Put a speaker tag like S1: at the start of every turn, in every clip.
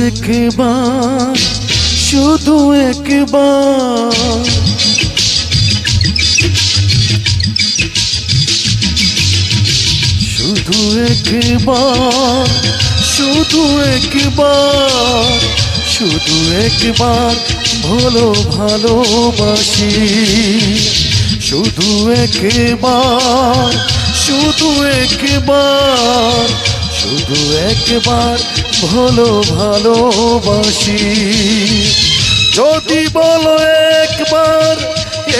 S1: একবার, শুধু একবার, শুধু একবার, শুধু একবার, শুধু একবার ভালো ভালোবাসি। শুধু একবার, শুধু একবার, শুধু একবার ভালো ভালোবাসি। যদি বলো একবার,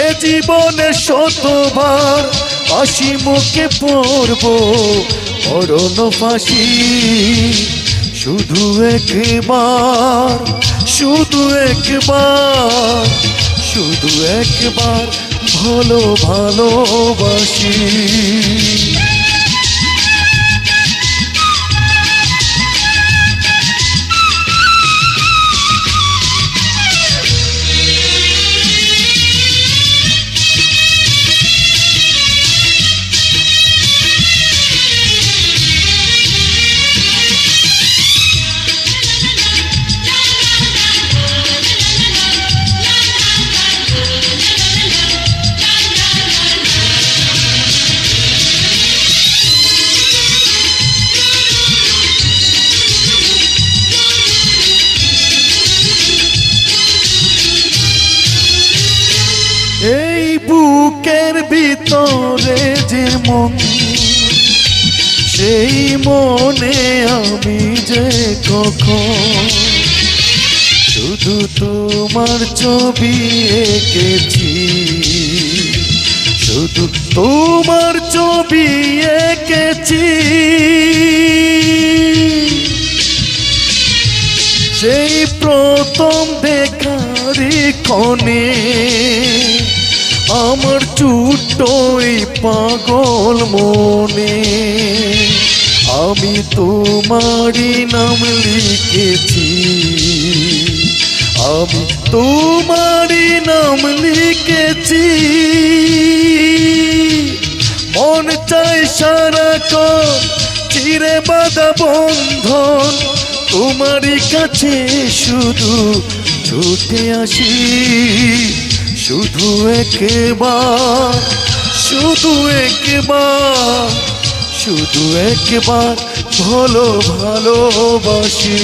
S1: এ জীবনে শতবার হাসি মুখে পড়ব মরণ ফাঁসি। শুধু একবার, শুধু একবার, শুধু একবার ভালো ভালোবাসি। এই বুকের ভিতরে যে মন, সেই মনে আমি যে কখন শুধু তোমার ছবি এঁকেছি, শুধু তোমার ছবি এঁকেছি। সেই প্রথম দেখারি ক্ষণে আমার ছোট্টই পাগল মনে আমি তোমারই নাম লিখেছি, আমি তোমারই নাম লিখেছি। মন চাই সারাক্ষণ চিরে বাঁধা বন্ধন তোমারই কাছে শুধু ছুটে আসি। শুধু একবার, শুধু একবার, শুধু একবার ভালো ভালোবাসি।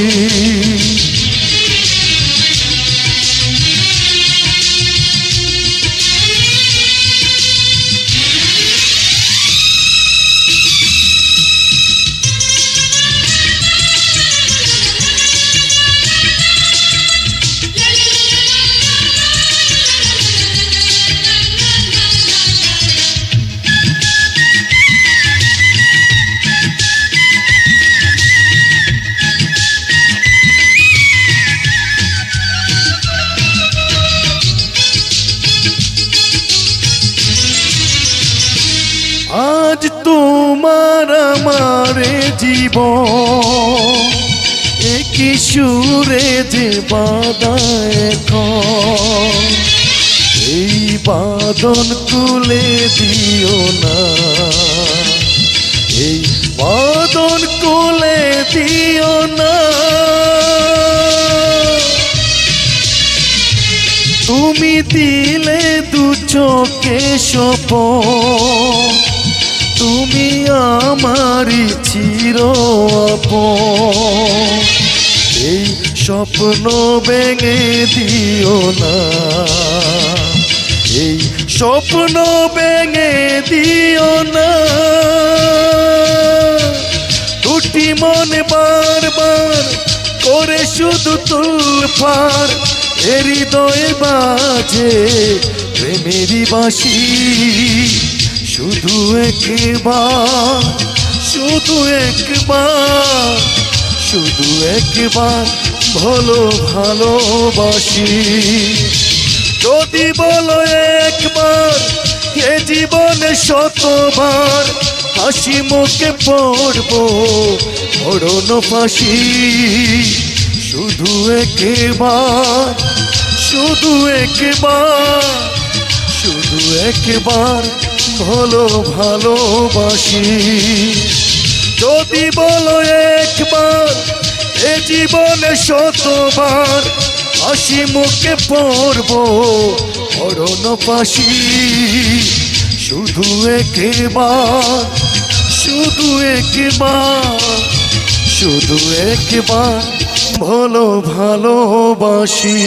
S1: আজ তোমার আমার জীবন একই সুরে যে বাঁধা এখন, এই বাঁধন খুলে দিও না, এই বাঁধন খুলে দিও না। তুমি দিলে দু চোখে স্বপন, তুমি আমারই চির আপন। এই স্বপ্ন ভেঙে দিও না, এই স্বপ্ন ভেঙে দিও না। দুটি মন বারবার করে শুধু তুলপার, হৃদয়ে বাজে প্রেমেরই বাঁশি। শুধু একবার, শুধু একবার, শুধু একবার ভালো ভালোবাসি। যদি বলো একবার, এ জীবনে শতবার হাসি মুখে পড়ব মরণ ফাঁসি। শুধু একবার, শুধু একবার, শুধু একবার ভালো ভালোবাসি। যদি বলো একবার, এ জীবনে শতবার হাসি মুখে পড়ব মরণ পাশি। শুধু একবার, শুধু একবার, শুধু একবার বলো ভালোবাসি।